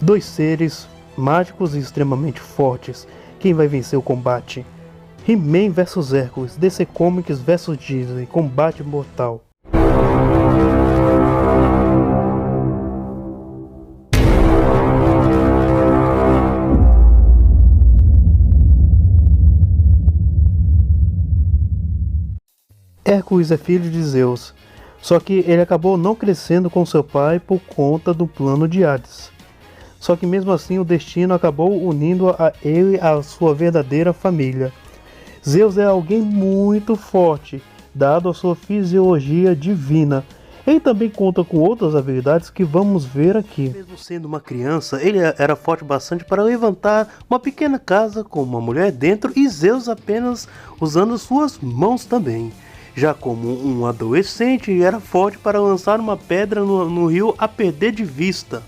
Dois seres mágicos e extremamente fortes. Quem vai vencer o combate? He-Man vs Hércules, DC Comics vs Disney, combate mortal. Hércules é filho de Zeus, só que ele acabou não crescendo com seu pai por conta do plano de Hades. Só que mesmo assim o destino acabou unindo a ele à sua verdadeira família. Zeus é alguém muito forte, dado a sua fisiologia divina. Ele também conta com outras habilidades que vamos ver aqui. Mesmo sendo uma criança, ele era forte bastante para levantar uma pequena casa com uma mulher dentro e Zeus apenas usando suas mãos também. Já como um adolescente, ele era forte para lançar uma pedra no rio a perder de vista.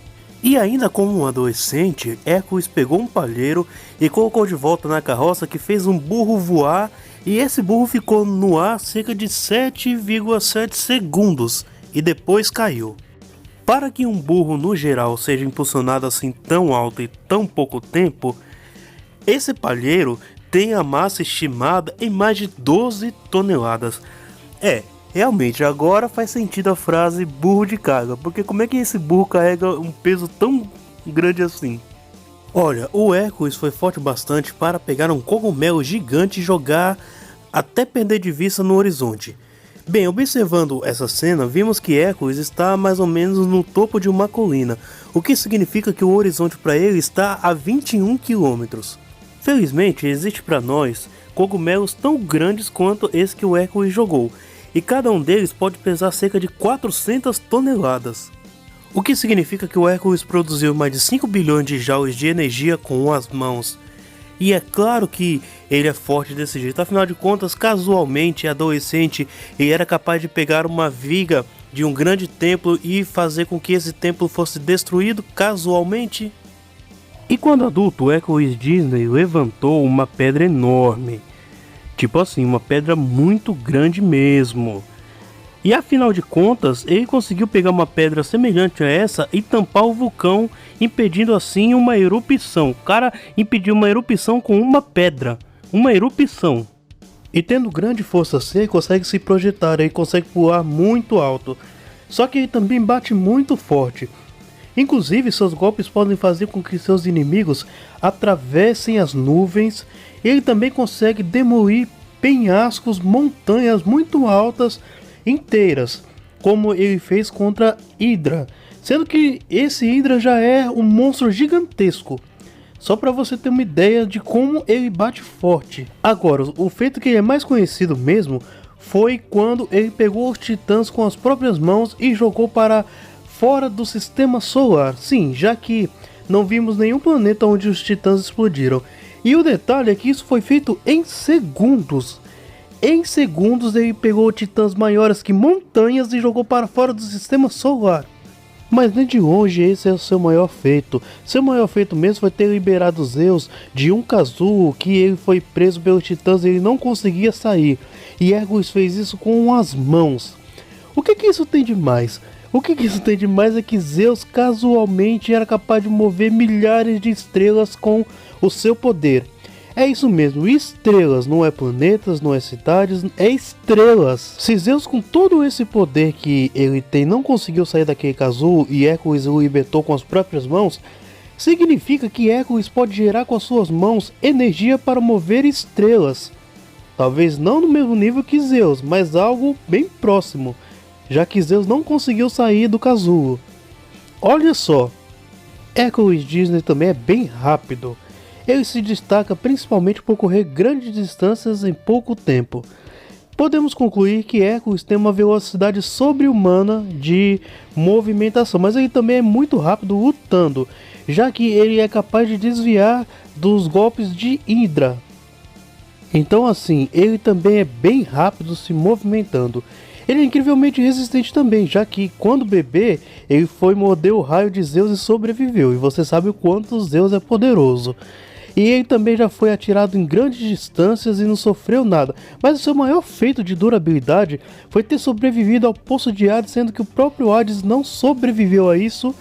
E ainda como um adolescente, Hércules pegou um palheiro e colocou de volta na carroça que fez um burro voar, e esse burro ficou no ar cerca de 7,7 segundos e depois caiu. Para que um burro no geral seja impulsionado assim tão alto em tão pouco tempo, esse palheiro tem a massa estimada em mais de 12 toneladas. Realmente, agora faz sentido a frase burro de carga, porque como é que esse burro carrega um peso tão grande assim? Olha, o Hércules foi forte bastante para pegar um cogumelo gigante e jogar até perder de vista no horizonte. Bem, observando essa cena, vimos que Hércules está mais ou menos no topo de uma colina, o que significa que o horizonte para ele está a 21 km. Felizmente, existe para nós cogumelos tão grandes quanto esse que o Hércules jogou, e cada um deles pode pesar cerca de 400 toneladas. O que significa que o Hércules produziu mais de 5 bilhões de joules de energia com as mãos. E é claro que ele é forte desse jeito, afinal de contas, casualmente, adolescente, ele era capaz de pegar uma viga de um grande templo e fazer com que esse templo fosse destruído casualmente. E quando adulto, Hércules Disney levantou uma pedra enorme. Tipo assim, uma pedra muito grande mesmo. E afinal de contas, ele conseguiu pegar uma pedra semelhante a essa e tampar o vulcão, impedindo assim uma erupção. O cara impediu uma erupção com uma pedra. Uma erupção. E tendo grande força C, ele consegue se projetar, ele consegue voar muito alto. Só que ele também bate muito forte. Inclusive, seus golpes podem fazer com que seus inimigos atravessem as nuvens. Ele também consegue demolir penhascos, montanhas muito altas inteiras, como ele fez contra Hydra, sendo que esse Hydra já é um monstro gigantesco. Só para você ter uma ideia de como ele bate forte. Agora, o feito que ele é mais conhecido mesmo foi quando ele pegou os titãs com as próprias mãos e jogou para fora do sistema solar. Sim, já que não vimos nenhum planeta onde os titãs explodiram. E o detalhe é que isso foi feito em segundos. Em segundos ele pegou titãs maiores que montanhas e jogou para fora do sistema solar. Mas nem de longe esse é o seu maior feito. Seu maior feito mesmo foi ter liberado Zeus de um casulo que ele foi preso pelos titãs e ele não conseguia sair. E Hércules fez isso com as mãos. O que isso tem de mais? O que isso tem de mais é que Zeus casualmente era capaz de mover milhares de estrelas com o seu poder. É isso mesmo, estrelas, não é planetas, não é cidades, é estrelas. Se Zeus com todo esse poder que ele tem não conseguiu sair daquele casulo e Hércules o libertou com as próprias mãos, significa que Hércules pode gerar com as suas mãos energia para mover estrelas. Talvez não no mesmo nível que Zeus, mas algo bem próximo, já que Zeus não conseguiu sair do casulo. Olha só, Hércules Disney também é bem rápido. Ele se destaca principalmente por correr grandes distâncias em pouco tempo. Podemos concluir que Hércules tem uma velocidade sobre-humana de movimentação, mas ele também é muito rápido lutando, já que ele é capaz de desviar dos golpes de Hydra. Então assim, ele também é bem rápido se movimentando. Ele é incrivelmente resistente também, já que quando bebê, ele foi morder o raio de Zeus e sobreviveu, e você sabe o quanto Zeus é poderoso. E ele também já foi atirado em grandes distâncias e não sofreu nada, mas o seu maior feito de durabilidade foi ter sobrevivido ao Poço de Hades, sendo que o próprio Hades não sobreviveu a isso,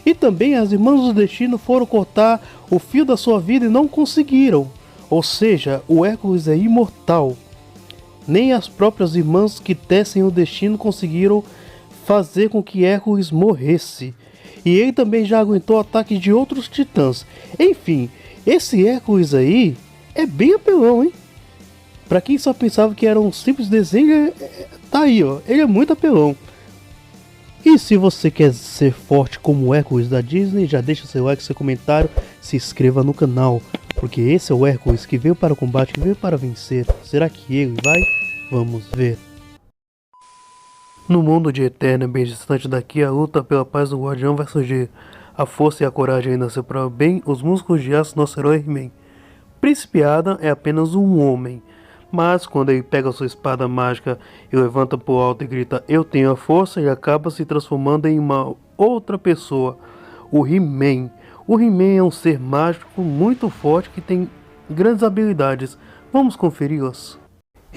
E também as irmãs do destino foram cortar o fio da sua vida e não conseguiram. Ou seja, o Hércules é imortal. Nem as próprias irmãs que tecem o destino conseguiram fazer com que Hércules morresse. E ele também já aguentou ataques de outros titãs. Enfim, esse Hércules aí é bem apelão, hein? Pra quem só pensava que era um simples desenho, tá aí, ó. Ele é muito apelão. E se você quer ser forte como o Hércules da Disney, já deixa seu like, seu comentário, se inscreva no canal. Porque esse é o Hércules que veio para o combate, que veio para vencer. Será que ele vai? Vamos ver. No mundo de Eternia, bem distante daqui, a luta pela paz do Guardião vai surgir. A força e a coragem ainda se provam bem, os músculos de aço do nosso herói He-Man. Príncipe Adam é apenas um homem. Mas quando ele pega sua espada mágica e levanta pro alto e grita "Eu tenho a força", ele acaba se transformando em uma outra pessoa, o He-Man. O He-Man é um ser mágico muito forte que tem grandes habilidades. Vamos conferi-las.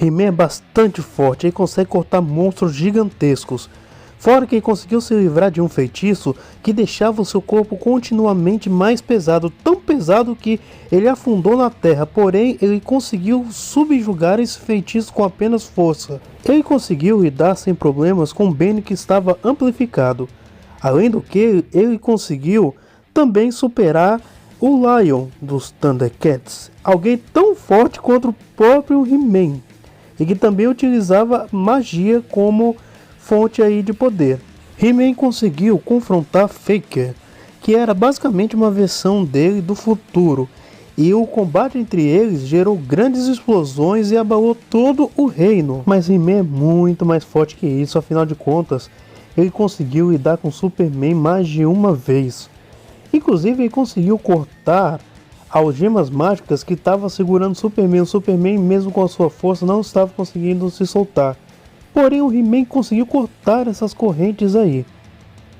He-Man é bastante forte e consegue cortar monstros gigantescos. Fora que ele conseguiu se livrar de um feitiço que deixava o seu corpo continuamente mais pesado, tão pesado que ele afundou na terra, porém ele conseguiu subjugar esse feitiço com apenas força. Ele conseguiu lidar sem problemas com Benny, que estava amplificado. Além do que, ele conseguiu também superar o Lion dos Thundercats, alguém tão forte quanto o próprio He-Man, e que também utilizava magia como fonte aí de poder. He-Man conseguiu confrontar Faker, que era basicamente uma versão dele do futuro, e o combate entre eles gerou grandes explosões e abalou todo o reino. Mas He-Man é muito mais forte que isso, afinal de contas, ele conseguiu lidar com Superman mais de uma vez. Inclusive ele conseguiu cortar algemas mágicas que estavam segurando Superman. O Superman, mesmo com a sua força, não estava conseguindo se soltar. Porém o He-Man conseguiu cortar essas correntes aí.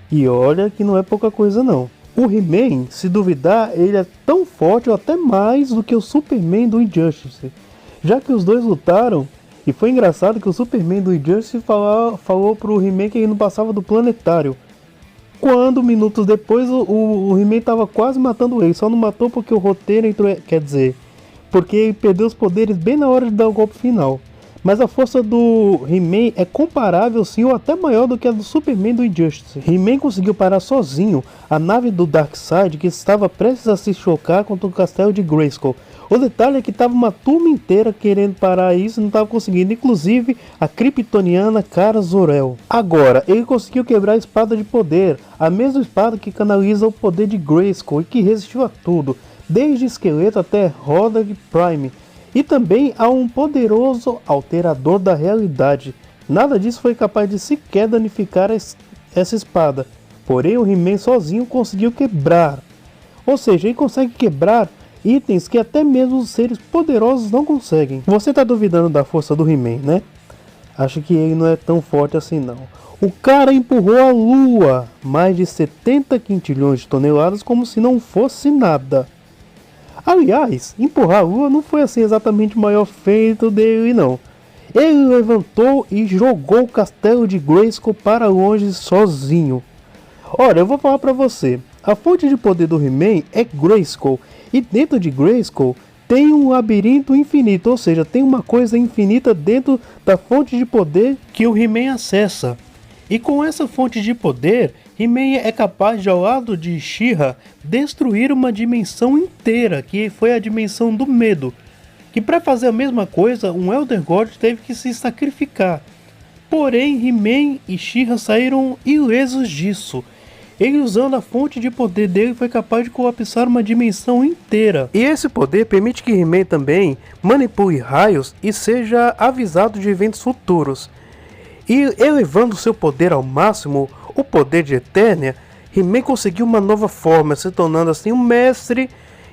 E olha que não é pouca coisa não. O He-Man, se duvidar, ele é tão forte ou até mais do que o Superman do Injustice. Já que os dois lutaram, e foi engraçado que o Superman do Injustice falou pro He-Man que ele não passava do planetário. Quando, minutos depois, o He-Man estava quase matando ele. Só não matou porque o roteiro entrou, quer dizer, porque ele perdeu os poderes bem na hora de dar o golpe final. Mas a força do He-Man é comparável sim ou até maior do que a do Superman do Injustice. He-Man conseguiu parar sozinho a nave do Darkseid, que estava prestes a se chocar contra o castelo de Grayskull. O detalhe é que estava uma turma inteira querendo parar isso e não estava conseguindo, inclusive a kryptoniana Kara Zor-El. Agora, ele conseguiu quebrar a espada de poder, a mesma espada que canaliza o poder de Grayskull e que resistiu a tudo, desde esqueleto até Roderick Prime. E também há um poderoso alterador da realidade. Nada disso foi capaz de sequer danificar essa espada. Porém o He-Man sozinho conseguiu quebrar. Ou seja, ele consegue quebrar itens que até mesmo os seres poderosos não conseguem. Você está duvidando da força do He-Man, né? Acho que ele não é tão forte assim não. O cara empurrou a Lua mais de 70 quintilhões de toneladas como se não fosse nada. Aliás, empurrar a Lua não foi assim exatamente o maior feito dele não. Ele levantou e jogou o castelo de Grayskull para longe sozinho. Olha, eu vou falar pra você. A fonte de poder do He-Man é Grayskull. E dentro de Grayskull tem um labirinto infinito. Ou seja, tem uma coisa infinita dentro da fonte de poder que o He-Man acessa. E com essa fonte de poder, He-Man é capaz de, ao lado de She-Ra, destruir uma dimensão inteira, que foi a dimensão do medo. Que para fazer a mesma coisa, um Elder God teve que se sacrificar. Porém, He-Man e She-Ra saíram ilesos disso. Ele, usando a fonte de poder dele, foi capaz de colapsar uma dimensão inteira. E esse poder permite que He-Man também manipule raios e seja avisado de eventos futuros. E elevando seu poder ao máximo, o poder de Eternia, He-Man conseguiu uma nova forma, se tornando assim um mestre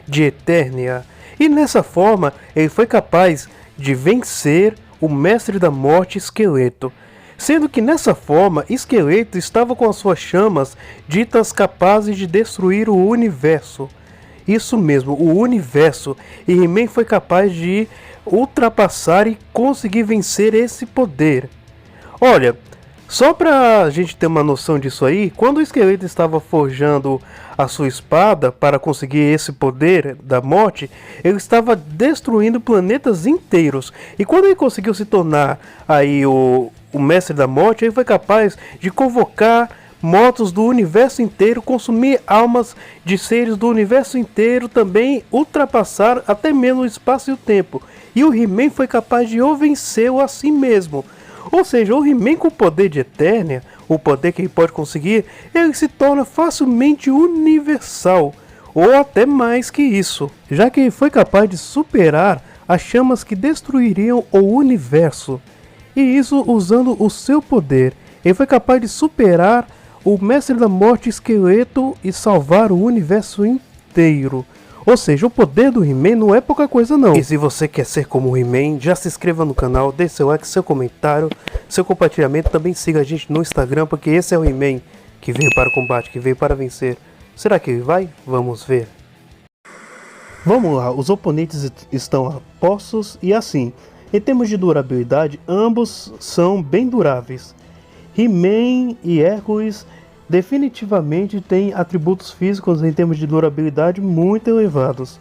de Eternia. E nessa forma, ele foi capaz de vencer o mestre da morte, Esqueleto. Sendo que nessa forma, Esqueleto estava com as suas chamas ditas capazes de destruir o universo. Isso mesmo, o universo. E He-Man foi capaz de ultrapassar e conseguir vencer esse poder. Olha, Só pra gente ter uma noção disso aí, quando o esqueleto estava forjando a sua espada para conseguir esse poder da morte, ele estava destruindo planetas inteiros. E quando ele conseguiu se tornar aí o mestre da morte, ele foi capaz de convocar mortos do universo inteiro, consumir almas de seres do universo inteiro, também ultrapassar até mesmo o espaço e o tempo. E o He-Man foi capaz de o vencê-lo a si mesmo. Ou seja, o He-Man com o poder de Eternia, o poder que ele pode conseguir, ele se torna facilmente universal, ou até mais que isso, já que ele foi capaz de superar as chamas que destruiriam o universo, e isso usando o seu poder. Ele foi capaz de superar o Mestre da Morte Esqueleto e salvar o universo inteiro. Ou seja, o poder do He-Man não é pouca coisa não. E se você quer ser como o He-Man, já se inscreva no canal, deixe seu like, seu comentário, seu compartilhamento. Também siga a gente no Instagram, porque esse é o He-Man que veio para o combate, que veio para vencer. Será que ele vai? Vamos ver. Vamos lá, os oponentes estão postos e assim, em termos de durabilidade, ambos são bem duráveis. He-Man e Hércules definitivamente tem atributos físicos em termos de durabilidade muito elevados.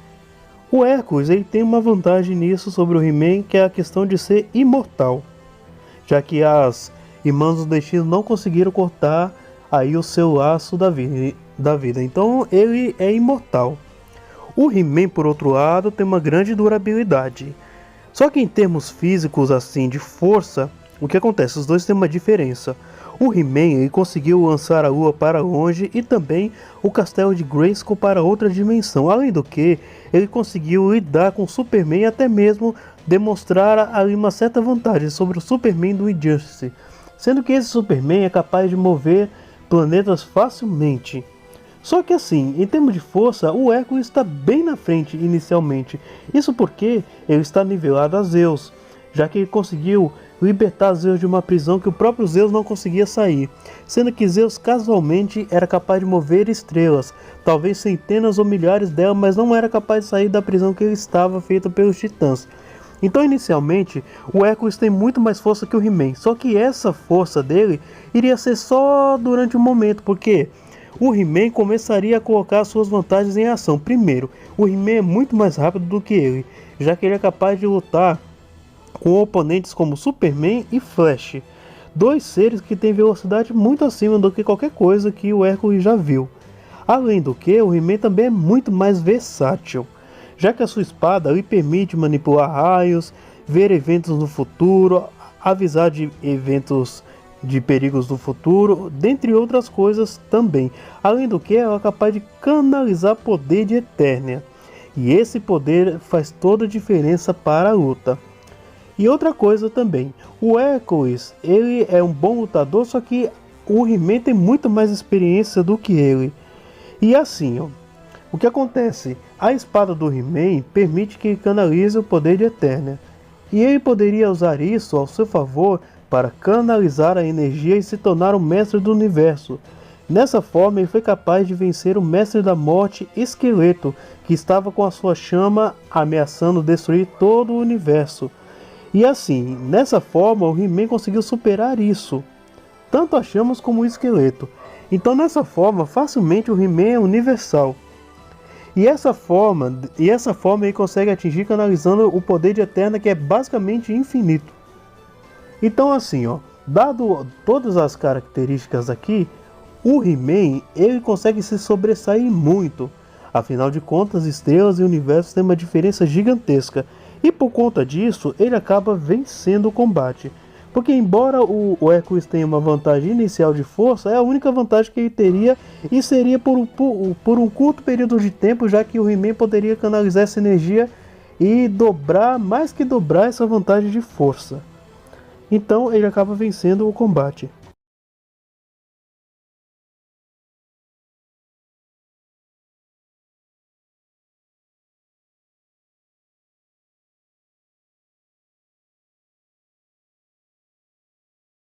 O Hércules ele tem uma vantagem nisso sobre o He-Man, que é a questão de ser imortal, já que as Irmãs do Destino não conseguiram cortar aí o seu laço da vida. Então ele é imortal. O He-Man, por outro lado, tem uma grande durabilidade. Só que em termos físicos, assim, de força, o que acontece? Os dois têm uma diferença. O He-Man conseguiu lançar a Lua para longe e também o Castelo de Grayskull para outra dimensão. Além do que, ele conseguiu lidar com o Superman e até mesmo demonstrar ali uma certa vantagem sobre o Superman do Injustice. Sendo que esse Superman é capaz de mover planetas facilmente. Só que assim, em termos de força, o Hércules está bem na frente inicialmente. Isso porque ele está nivelado a Zeus, já que ele conseguiu libertar Zeus de uma prisão que o próprio Zeus não conseguia sair, sendo que Zeus casualmente era capaz de mover estrelas, talvez centenas ou milhares delas, mas não era capaz de sair da prisão que ele estava, feita pelos titãs. Então inicialmente o Hércules tem muito mais força que o He-Man, só que essa força dele iria ser só durante um momento, porque o He-Man começaria a colocar suas vantagens em ação. Primeiro, o He-Man é muito mais rápido do que ele, já que ele é capaz de lutar com oponentes como Superman e Flash, dois seres que têm velocidade muito acima do que qualquer coisa que o Hércules já viu. Além do que, o He-Man também é muito mais versátil, já que a sua espada lhe permite manipular raios, ver eventos no futuro, avisar de eventos de perigos do futuro, dentre outras coisas também. Além do que, ela é capaz de canalizar poder de Eternia, e esse poder faz toda a diferença para a luta. E outra coisa também, o Hércules, ele é um bom lutador, só que o He-Man tem muito mais experiência do que ele. E assim, ó, o que acontece? A espada do He-Man permite que ele canalize o poder de Eternia, e ele poderia usar isso ao seu favor para canalizar a energia e se tornar o mestre do universo. Nessa forma, ele foi capaz de vencer o Mestre da Morte Esqueleto, que estava com a sua chama ameaçando destruir todo o universo. E assim, nessa forma, o He-Man conseguiu superar isso, tanto as chamas como o esqueleto. Então nessa forma, facilmente o He-Man é universal. E essa forma ele consegue atingir canalizando o poder de Eterna, que é basicamente infinito. Então assim, ó, dado todas as características aqui, o He-Man ele consegue se sobressair muito. Afinal de contas, estrelas e universos têm uma diferença gigantesca. E por conta disso, ele acaba vencendo o combate. Porque embora o Hércules tenha uma vantagem inicial de força, é a única vantagem que ele teria, e seria por um curto período de tempo, já que o He-Man poderia canalizar essa energia e dobrar, mais que dobrar essa vantagem de força. Então ele acaba vencendo o combate.